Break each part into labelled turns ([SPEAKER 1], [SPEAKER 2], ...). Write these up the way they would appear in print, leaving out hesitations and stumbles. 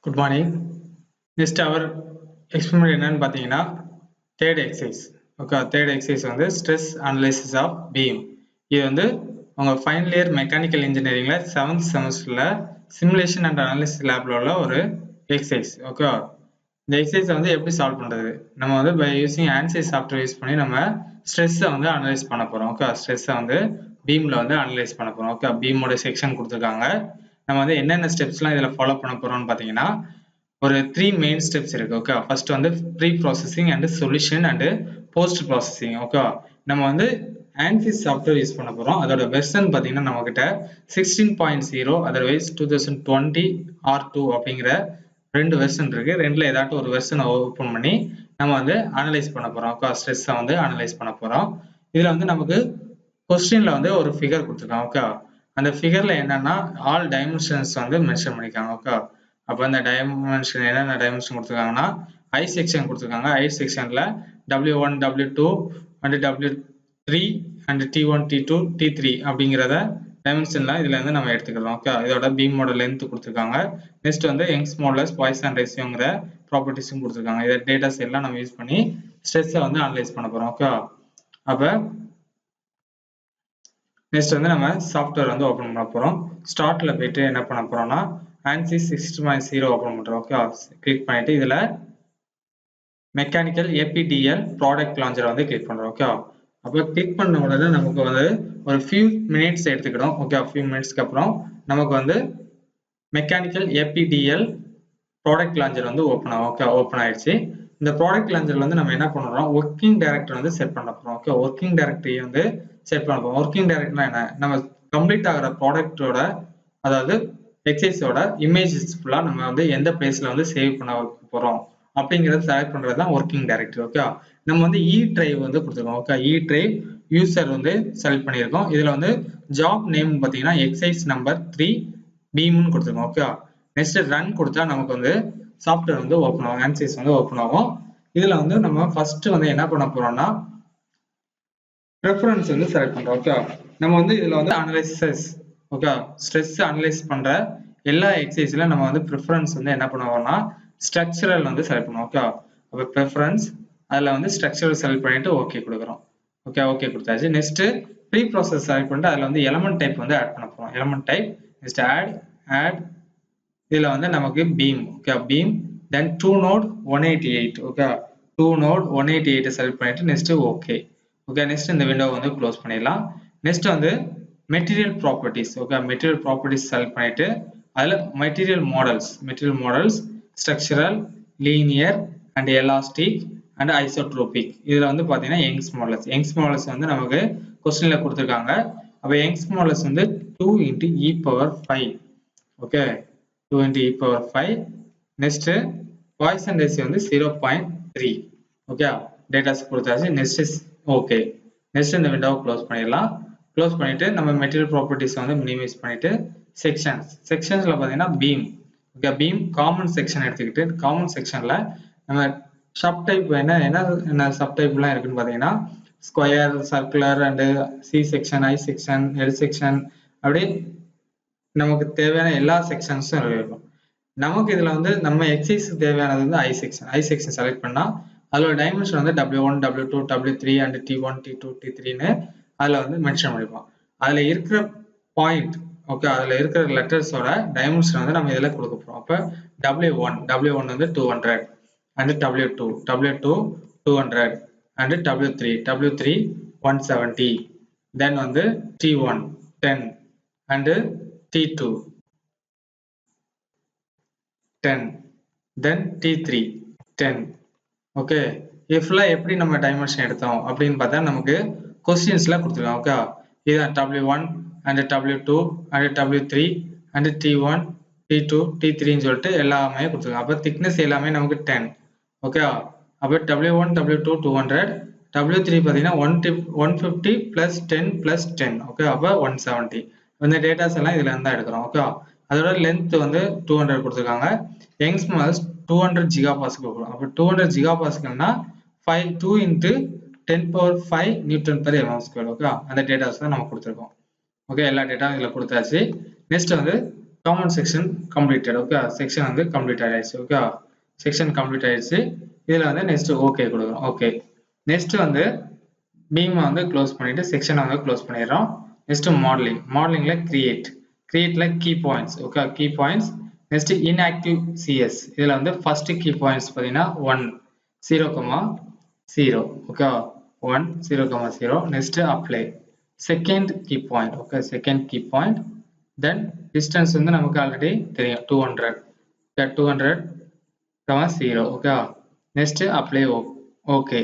[SPEAKER 1] Good morning. Next our experiment என்னன்னு பாத்தீங்கன்னா third exercise. Okay, third exercise வந்து stress analysis of beam. இது வந்து உங்க final year mechanical engineeringல 7th semesterல simulation and analysis labல உள்ள ஒரு exercise. Okay, இந்த exercise வந்து எப்படி solve பண்றது? நம்ம வந்து by using ANSYS software use பண்ணி நம்ம stress வந்து analyze பண்ண போறோம். Okay, stress வந்து beamல வந்து analyze பண்ண போறோம். Okay, beam ஓட section கொடுத்திருக்காங்க. நம்ம வந்து என்னென்ன ஸ்டெப்ஸ்லாம் இதுல ஃபாலோ பண்ண போறோம்னு பாத்தீங்கன்னா ஒரு 3 மெயின் ஸ்டெப்ஸ் இருக்கு. ஓகே, ஃபர்ஸ்ட் வந்து pre processing and solution and post processing. Okay, நம்ம வந்து ANSYS சாஃப்ட்வேர் யூஸ் பண்ண போறோம். அதோட வெர்ஷன் பாத்தீங்கன்னா நம்ம கிட்ட 16.0 அதர்வைஸ் 2020 R2 அப்படிங்கிற ரெண்டு வெர்ஷன் இருக்கு. ரெண்டுல ஏதாட்டும் ஒரு வெர்ஷனை ஓபன் பண்ணி நம்ம வந்து அனலைஸ் பண்ண போறோம். ஓகே, ஸ்ட்ரெஸ்ஸை வந்து அனலைஸ் பண்ண போறோம். இதுல வந்து நமக்கு கொஸ்டின்ல வந்து ஒரு ஃபிகர் கொடுத்துருக்காங்க. ஓகே, அந்த ஃபிகர்ல என்னன்னா ஆல் டைமென்ஷன்ஸ் வந்து மென்ஷன் பண்ணிருக்காங்க. ஓகே, அப்ப அந்த டைமென்ஷன் என்னென்ன டைமென்ஷன் கொடுத்துருக்காங்கன்னா ஐ செக்ஷன் கொடுத்துருக்காங்க. ஐ செக்ஷன்ல W1 W2 and W3 and T1 T2 T3 அப்படிங்கிறத டைமென்ஷன்லாம் இதுல இருந்து நம்ம எடுத்துக்கிறோம். ஓகே, இதோட பீமோட லென்த் கொடுத்துருக்காங்க. நெக்ஸ்ட் வந்து யங்ஸ் மாடுலஸ் பாய்சன் ரேஷியோங்கிற ப்ராப்பர்ட்டிஸும் கொடுத்துருக்காங்க. இதை டேட்டாஸ் எல்லாம் நம்ம யூஸ் பண்ணி ஸ்ட்ரெஸ்ஸை வந்து அனலைஸ் பண்ண போறோம். ஓகே, அப்ப நெக்ஸ்ட் வந்து நம்ம சாஃப்ட்வேர் வந்து ஓபன் பண்ண போறோம். ஸ்டார்ட்ல போயிட்டு என்ன பண்ண போறோம்னா ANSYS 16.0 ஓபன் பண்றோம். ஓகே, கிளிக் பண்ணிட்டு இதுல மெக்கானிக்கல் APDL ப்ராடக்ட் லான்ச்சர் வந்து கிளிக் பண்றோம். ஓகே, அப்போ கிளிக் பண்ண உடனே நமக்கு வந்து ஒரு few minutes எடுத்துக்கிடும். ஓகே, few minutesக்கு அப்புறம் நமக்கு வந்து மெக்கானிக்கல் APDL ப்ராடக்ட் லான்ச்சர் வந்து ஓபன் ஆயிடுச்சு. இந்த ப்ராடக்ட் லான்ச்சர்ல வந்து நம்ம என்ன பண்றோம், ஒர்க்கிங் டைரக்டர் வந்து செட் பண்ண போறோம். ஓகே, ஒர்க்கிங் டைரக்டரி வந்து செட் பண்ண போறோம். ஒர்க்கிங் டைரக்டர்னா என்ன, நம்ம கம்ப்ளீட் ஆகிற ப்ராடக்ட்டோட அதாவது எக்ஸைஸோட இமேஜஸ் ஃபுல்லா நம்ம வந்து எந்த பிளேஸ்ல வந்து சேவ் பண்ண போறோம் அப்படிங்கறத செலக்ட் பண்றது தான் ஒர்க்கிங் டைரக்டரி. ஓகே, நம்ம வந்து இ டிரைவ் வந்து கொடுத்துருக்கோம். ஓகே, இ டிரைவ் யூசர் வந்து செலக்ட் பண்ணியிருக்கோம். இதுல வந்து ஜாப் நேம் பாத்தீங்கன்னா எக்ஸைஸ் நம்பர் 3 பீம்னு கொடுத்துருக்கோம். ஓகே, நெக்ஸ்ட் ரன் கொடுத்தா நமக்கு வந்து சாஃப்ட்வேர் வந்து ஓப்பன் ஆகும், ANSYS வந்து ஓப்பன் ஆகும். இதுல வந்து நம்ம ஃபர்ஸ்ட் வந்து என்ன பண்ண போறோம்னா ப்ரிஃபரன்ஸ் வந்து செலக்ட் பண்றோம். ஓகே, நம்ம வந்து இதுல வந்து அனலைசிஸ் ஓகே ஸ்ட்ரெஸ் அனலைஸ் பண்ற எல்லா எக்ஸசைஸ்ல நம்ம வந்து ப்ரிஃபரன்ஸ் வந்து என்ன பண்ணுவோம்னா ஸ்ட்ரக்சரல் வந்து செலக்ட் பண்ணுவோம். ஓகே, அப்ப ப்ரிஃபரன்ஸ் அதுல வந்து ஸ்ட்ரக்சரல் செலக்ட் பண்ணிட்டு ஓகே கொடுக்குறோம். ஓகே, ஓகே கொடுத்தாச்சு. நெக்ஸ்ட் ப்ரீ ப்ராசஸ் செலக்ட் பண்ணிட்டு அதுல வந்து எலிமெண்ட் டைப் வந்து ஆட் பண்ண போறோம். எலிமெண்ட் டைப் நெக்ஸ்ட் ஆட் இதுல வந்து நமக்கு பீம். ஓகே, பீம் தென் 2 node 188. ஓகே, 2 node 188 செலக்ட் பண்ணிட்டு நெக்ஸ்ட் ஓகே. ஓகே, நெக்ஸ்ட் இந்த விண்டோ வந்து க்ளோஸ் பண்ணிடலாம். நெக்ஸ்ட் வந்து material properties. Okay, material properties select பண்ணிட்டு அதுல material models structural linear and elastic and isotropic. இதுல வந்து பாத்தீங்கன்னா யங்ஸ் மாடல்ஸ் வந்து நமக்கு கொஸ்டின்ல கொடுத்துருக்காங்க. அப்ப யங்ஸ் மாடல்ஸ் வந்து 2 into e power 5. Okay, 2 into e power 5. Next poison ratio வந்து 0.3. ஓகே, டேட்டாஸ் கொடுத்தாச்சு. Next okay. நெக்ஸ்ட் இந்த விண்டோவை க்ளோஸ் பண்ணிடலாம். க்ளோஸ் பண்ணிட்டு நம்ம மெட்டீரியல் ப்ராப்பர்ட்டிஸ் வந்து மினிமைஸ் பண்ணிட்டு செக்ஷன்ஸ்ல பாத்தீங்கன்னா beam. Okay, beam common section எடுத்துக்கிட்டு காமன் செக்ஷன்ல நம்ம சப் டைப் என்ன சப் டைப்லாம் இருக்குன்னு பாத்தீங்கன்னா square, circular and C section, I section, L section அப்படி நமக்கு தேவையான எல்லா செக்ஷன்ஸும் இருக்கும். நமக்கு இதுல வந்து நம்ம எக்ஸைஸ் தேவையானது வந்து ஐ செக்ஷன் செலக்ட் பண்ணா அதோட டைமென்ஷன் வந்து W1 W2 W3 and T1 T2 T3ன்னு அதுல வந்து மென்ஷன் பண்ணிருப்போம். அதுல இருக்கிற பாயிண்ட் ஓகே அதுல இருக்கிற லெட்டர்ஸோட டைமென்ஷன் வந்து நம்ம இதுல கொடுக்க போறோம். அப்ப W1 வந்து 200 அண்ட் W2 200 அண்ட் W3 170 தென் வந்து T1 10 and T2 10 then T3 10. Okay, இதுல எப்படி நம்ம டைமென்ஷன் எடுத்தோம் அப்படின்னு பார்த்தா நமக்கு கொஸ்டின்ஸ்ல கொடுத்துருக்காங்க. ஓகே, இதுதான் W1 and W2 and W3 and T1 T2 T3ன்னு சொல்லிட்டு எல்லாமே கொடுத்துருக்காங்க. அப்ப திக்னஸ் எல்லாமே நமக்கு 10. ஓகே, அப்ப W1 W2 200 W3 பாத்தீங்கன்னா 150 plus 10 plus 10. ஓகே, அப்ப 170. இந்த டேட்டாஸ் எல்லாம் இதுல இருந்தா எடுக்கிறோம். ஓகே, அதோட லென்த் வந்து 200 கொடுத்துருக்காங்க. யங்ஸ் மாடல்ஸ் 200 ஜிகாபாஸ்கல் கொடுக்கும். அப்ப 200 ஜிகாபாஸ்கல்னா 2 into 10 power 5 Newton per mm square. Okay, அந்த டேட்டாஸ் தான் நம்ம கொடுத்துருக்கோம். ஓகே, எல்லா டேட்டாவும் இதுல கொடுத்தாச்சு. நெக்ஸ்ட் வந்து common section completed. Okay, section வந்து கம்ப்ளீட் ஆயிடுச்சு. ஓகே, செக்ஷன் கம்ப்ளீட் ஆயிடுச்சு. இதுல வந்து நெக்ஸ்ட் ஓகே கொடுக்குறோம். ஓகே, நெக்ஸ்ட் வந்து பீம் வந்து க்ளோஸ் பண்ணிட்டு செக்ஷனை வந்து க்ளோஸ் பண்ணிடுறோம். நெக்ஸ்ட் மாடலிங்ல கிரியேட்ல key points. Okay, key points. Next inactive CS. இதுல வந்து ஃபர்ஸ்ட் கீ பாயிண்ட்ஸ் பார்த்தீங்கன்னா 1 0,0. Okay, 1 0,0. Next apply second key point. Okay, second key point. Then distance வந்து நமக்கு ஆல்ரெடி தெரியும் 200. 200,0. Okay, next apply okay.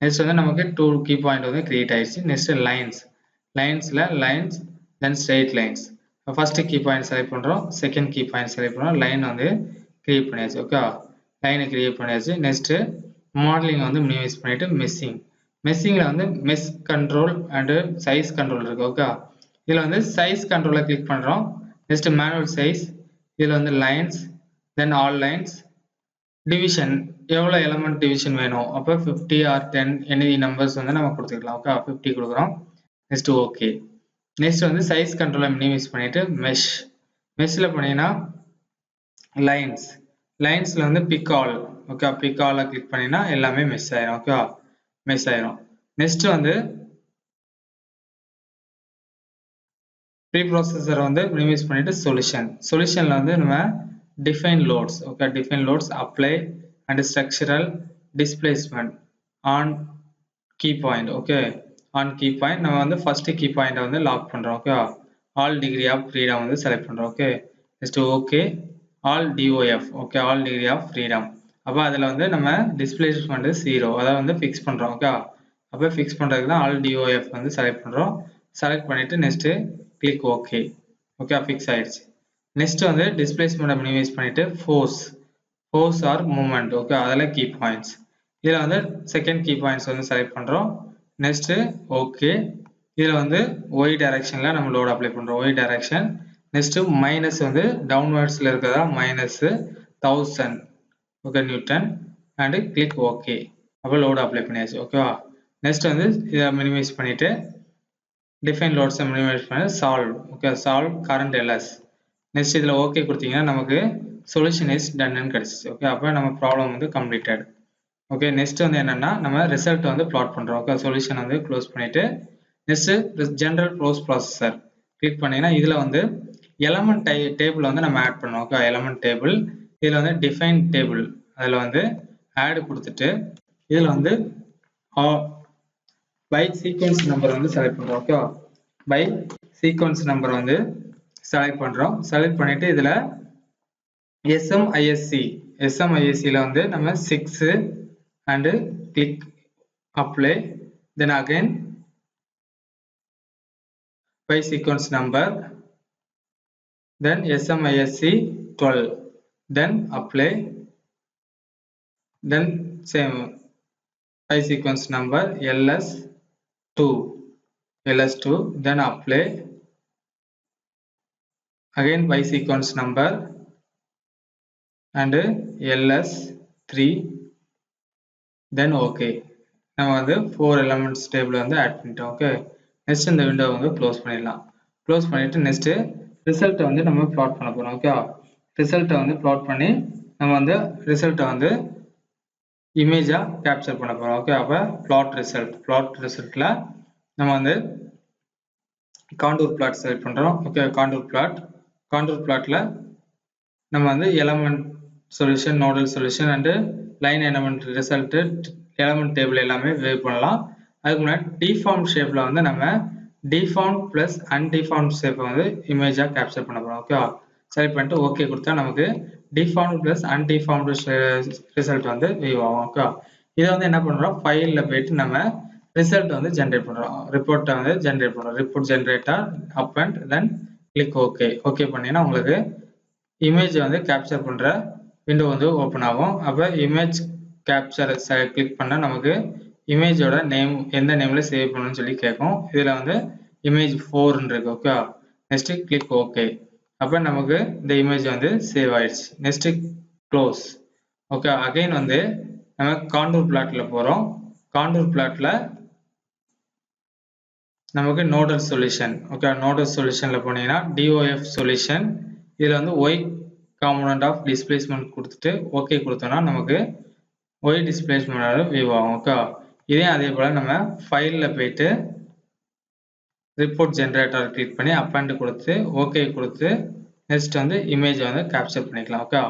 [SPEAKER 1] Next வந்து நமக்கு 2 கீ பாயிண்ட் வந்து create ஆயிடுச்சு. Next lines then straight lines. First key point select பண்றோம், second key point select பண்றோம், line வந்து கிரியேட் பண்ணியாச்சு. ஓகே, லைனை கிரியேட் பண்ணியாச்சு. நெக்ஸ்ட் மாடலிங் வந்து மினிமைஸ் பண்ணிட்டு மெஸ்ஸிங்ல வந்து mesh control and size control இருக்கு. ஓகே, இதுல வந்து சைஸ் கண்ட்ரோலை கிளிக் பண்றோம். Next manual size. இதுல வந்து lines then all lines. Division எவ்வளோ எலமெண்ட் டிவிஷன் வேணும், அப்போ 50 ஆர் 10 எனி நம்பர்ஸ் வந்து நம்ம கொடுத்துக்கலாம். ஓகே, 50 கொடுக்குறோம். Next okay. நெக்ஸ்ட் வந்து சைஸ் கண்ட்ரோலை மினிமைஸ் பண்ணிட்டு மெஷ்ல பண்ணீங்கன்னா லைன்ஸ்ல வந்து pick all. Okay, pick all click பண்ணினா எல்லாமே மெஷ் ஆயிரும். ஓகே, மெஷ் ஆயிரும். நெக்ஸ்ட் வந்து ப்ரீப்ராசஸர் வந்து மினிமைஸ் பண்ணிட்டு சொல்யூஷன்ல வந்து நம்ம define loads. Okay, define loads apply and structural displacement on key point. Okay, on key point நம்ம வந்து ஃபர்ஸ்ட் கீ பாயிண்ட் வந்து லாக் பண்றோம். Okay, all degree of freedom வந்து செலக்ட் பண்றோம். Okay, next okay. All DOF. Okay, all degree of freedom. அப்போ அதில் வந்து நம்ம டிஸ்பிளேஸ்மெண்ட் 0 அதை வந்து ஃபிக்ஸ் பண்றோம். ஓகே, அப்போ ஃபிக்ஸ் பண்றதுக்கு தான் ஆல் டிஓஎஃப் வந்து செலக்ட் பண்றோம். செலக்ட் பண்ணிட்டு next click okay. Okay, fix ஆயிடுச்சு. நெக்ஸ்ட் வந்து டிஸ்பிளேஸ்மெண்ட் மினிமைஸ் பண்ணிட்டு ஃபோர்ஸ் ஆர் மூவ்மெண்ட். ஓகே, அதில் கீ பாயிண்ட்ஸ். இதில் வந்து செகண்ட் கீ பாயிண்ட்ஸ் வந்து செலக்ட் பண்றோம். Next okay. இதில் வந்து ஒய் டைரக்ஷன்ல நம்ம லோட் அப்ளை பண்றோம். Y direction. நெக்ஸ்ட் மைனஸ் வந்து டவுன்வர்ட்ஸ்ல இருக்கிறதா -1000. Okay, newton and click okay. அப்போ லோட் அப்ளை பண்ணியாச்சு. ஓகேவா. நெக்ஸ்ட் வந்து இதை மினிமைஸ் பண்ணிட்டு டிஃபைன் லோட்ஸ் மினிமைஸ் பண்ணி solve. Okay, solve current LS. Next இதில் ஓகே கொடுத்தீங்கன்னா நமக்கு சொல்யூஷன் இஸ் டன்னு கிடைச்சிச்சு. ஓகே, அப்போ நம்ம ப்ராப்ளம் வந்து கம்ப்ளீட்டட். ஓகே, நெக்ஸ்ட் வந்து என்னன்னா நம்ம ரிசல்ட் வந்து பிளாட் பண்றோம். ஓகே, சொல்யூஷன் வந்து க்ளோஸ் பண்ணிட்டு நெக்ஸ்ட் ஜெனரல் ப்ராசஸர் கிளிக் பண்ணீங்கன்னா இதுல வந்து எலமெண்ட் டேபிள் வந்து நம்ம ஆட் பண்ணோம். Okay, element table. இதுல வந்து டிஃபைன் டேபிள் அதுல வந்து ஆட் கொடுத்துட்டு இதுல வந்து பை சீக்வன்ஸ் நம்பர் வந்து செலக்ட் பண்றோம். ஓகே, பை சீக்வன்ஸ் நம்பர் வந்து செலக்ட் பண்றோம். செலக்ட் பண்ணிட்டு இதுல SMISC வந்து நம்ம 6 and click apply. Then again by sequence number, then SMISC 12, then apply. Then same by sequence number LS2, then apply. Again by sequence number and LS3, then okay. நம்ம வந்து 4 elements table வந்து add பண்ணிட்டோம். Okay, next இந்த window வந்து close பண்ணிடலாம். Close பண்ணிட்டு next ரிசல்ட்டை வந்து நம்ம பிளாட் பண்ண போறோம். ஓகே, ரிசல்ட்டை வந்து பிளாட் பண்ணி நம்ம வந்து ரிசல்ட்டை வந்து இமேஜா கேப்சர் பண்ண போறோம். ஓகே, அப்போ பிளாட் ரிசல்ட்ல நம்ம வந்து காண்டூர் பிளாட் செலக்ட் பண்றோம். ஓகே, காண்டூர் பிளாட்ல நம்ம வந்து element solution, nodal solution and line element result, element table எல்லாமே வேவ் பண்ணலாம். அதுக்கு முன்னாடி டிஃபார்ம் ஷேப்ல வந்து நம்ம டிஃபார்ம் பிளஸ் அன்டிஃபார்ம் ஷேப் வந்து இமேஜா கேப்சர் பண்ண போறோம். ஓகே, செலக்ட் பண்ணிட்டு ஓகே கொடுத்தா நமக்கு டிஃபார்ம் பிளஸ் அன்டிஃபார்ம் ரிசல்ட் வந்து வேவ் ஆகும். ஓகே, இதை வந்து என்ன பண்றோம், ஃபைல்ல போயிட்டு நம்ம ரிசல்ட் வந்து ஜென்ரேட் பண்றோம். ரிப்போர்ட்டை வந்து ஜென்ரேட் பண்றோம். Report generator up and then click okay. Okay பண்ணீங்கன்னா உங்களுக்கு இமேஜ் வந்து கேப்சர் பண்ற விண்டோ வந்து ஓப்பன் ஆகும். அப்போ இமேஜ் கேப்சர் கிளிக் பண்ணா நமக்கு இமேஜோட நேம் எந்த நேம்ல சேவ் பண்ணணும்னு சொல்லி கேட்கும். இதுல வந்து இமேஜ் 4 இருக்கு. Okay, next click okay. அப்ப நமக்கு இந்த இமேஜ் வந்து சேவ் ஆயிடுச்சு. Next close. ஓகே, அகைன் வந்து நம்ம காண்டூர் பிளாட்ல போறோம். காண்டூர் பிளாட்ல நமக்கு நோடல் சொல்யூஷன். ஓகே, நோடல் சொல்யூஷன்ல போனீங்கன்னா DOF சொல்யூஷன் இதுல வந்து y காம்போனன்ட் ஆஃப் டிஸ்பிளேஸ்மெண்ட் கொடுத்துட்டு ஓகே கொடுத்தோம்னா நமக்கு y டிஸ்பிளேஸ்மெண்ட் வியூ ஆகும். ஓகே, இதே அதே போல நம்ம ஃபைல்ல போயிட்டு ரிப்போர்ட் ஜெனரேட்டர் கிளிக் பண்ணி அப்பண்ட் கொடுத்து ஓகே கொடுத்து நெக்ஸ்ட் வந்து இமேஜ் வந்து கேப்சர் பண்ணிக்கலாம். ஓகே,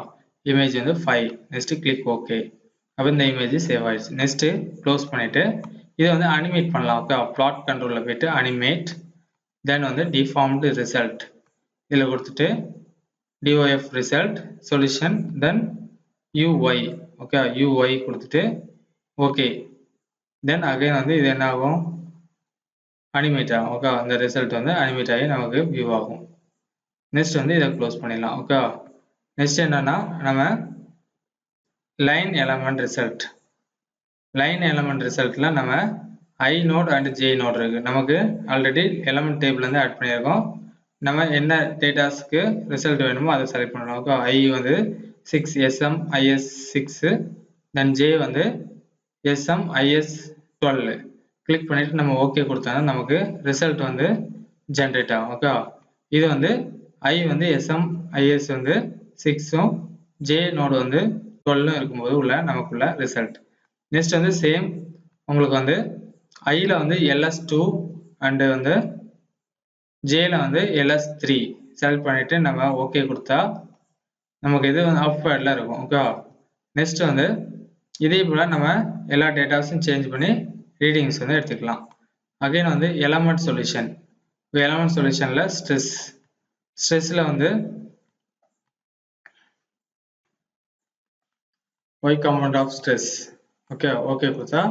[SPEAKER 1] இமேஜ் வந்து ஃபைல் நெக்ஸ்ட் கிளிக் ஓகே. அப்போ இந்த இமேஜ் சேவ் ஆயிடுச்சு. நெக்ஸ்ட் க்ளோஸ் பண்ணிட்டு இதை வந்து அனிமேட் பண்ணலாம். ஓகே, பிளாட் கண்ட்ரோல்ல போயிட்டு அனிமேட், தென் வந்து டிஃபார்ம்டு ரிசல்ட் இதில் கொடுத்துட்டு DOF ரிசல்ட் சொல்யூஷன், தென் UI. ஓகே, UI கொடுத்துட்டு ஓகே, தென் அகைன் வந்து இது என்ன ஆகும், அனிமேட் ஆகும். ஓகே, அந்த ரிசல்ட் வந்து அனிமேட் ஆகி நமக்கு வியூ ஆகும். நெக்ஸ்ட் வந்து இதை க்ளோஸ் பண்ணிடலாம். ஓகே, நெக்ஸ்ட் என்னன்னா நம்ம line element result, line element ரிசல்ட்ல நம்ம I node and J node இருக்கு. நமக்கு ஆல்ரெடி எலமெண்ட் டேபிள் வந்து ஆட் பண்ணியிருக்கோம். நம்ம என்ன டேட்டாஸ்க்கு ரிசல்ட் வேணுமோ அதை செலக்ட் பண்ணலாம். ஓகே, I வந்து 6 SM IS 6, தென் J வந்து SM IS 12 கிளிக் பண்ணிட்டு நம்ம ஓகே கொடுத்தோம்னா நமக்கு ரிசல்ட் வந்து ஜென்ரேட் ஆகும். ஓகே, இது வந்து I வந்து SM IS வந்து 6ம் J நோடு வந்து 12ம் இருக்கும்போது உள்ள நமக்குள்ள ரிசல்ட். நெக்ஸ்ட் வந்து சேம் உங்களுக்கு வந்து ஐல வந்து LS2 அண்ட் வந்து Jல வந்து LS3 செலக்ட் பண்ணிட்டு நம்ம ஓகே கொடுத்தா நமக்கு இது அப்வேர்ட்ல இருக்கும். ஓகே, நெக்ஸ்ட் வந்து இதே போல நம்ம எல்லா டேட்டாஸும் சேஞ்ச் பண்ணி ரீடிங்ஸ் வந்து எடுத்துக்கலாம். அகைன் வந்து எலமெண்ட் சொல்யூஷன், எலமெண்ட் சொல்யூஷன்ல ஸ்ட்ரெஸ்ல வந்து y component of stress. Okay, okay கொடுத்தா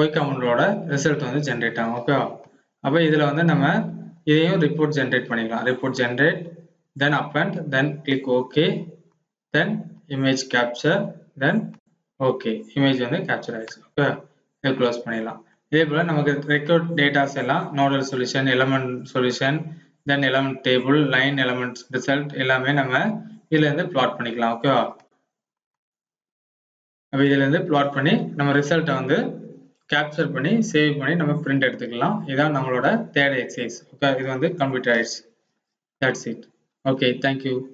[SPEAKER 1] y காம்பனன்டோட ரிசல்ட் வந்து ஜென்ரேட் ஆகும். ஓகே, அப்போ இதுல வந்து நம்ம இதையும் ரிப்போர்ட் ஜென்ரேட் பண்ணிக்கலாம். Report generate, then append, then click okay, then image capture, then okay, image வந்து கேப்சர் ஆயிடுச்சு. ஓகே, இதை க்ளோஸ் பண்ணிடலாம். இதே போல நமக்கு ரெக்கார்ட் டேட்டாஸ் எல்லாம் nodal solution, element solution, then element table, line element result எல்லாமே நம்ம இதுல இருந்து பிளாட் பண்ணிக்கலாம். ஓகேவா, அப்ப இதுல இருந்து பிளாட் பண்ணி நம்ம ரிசல்ட்டை வந்து கேப்சர் பண்ணி சேவ் பண்ணி நம்ம பிரிண்ட் எடுத்துக்கலாம். இதான் நம்மளோட தேர்ட் எக்ஸசைஸ். ஓகே, இது வந்து கம்ப்ளீட் ஆயிடுச்சு. That's it. Okay, thank you.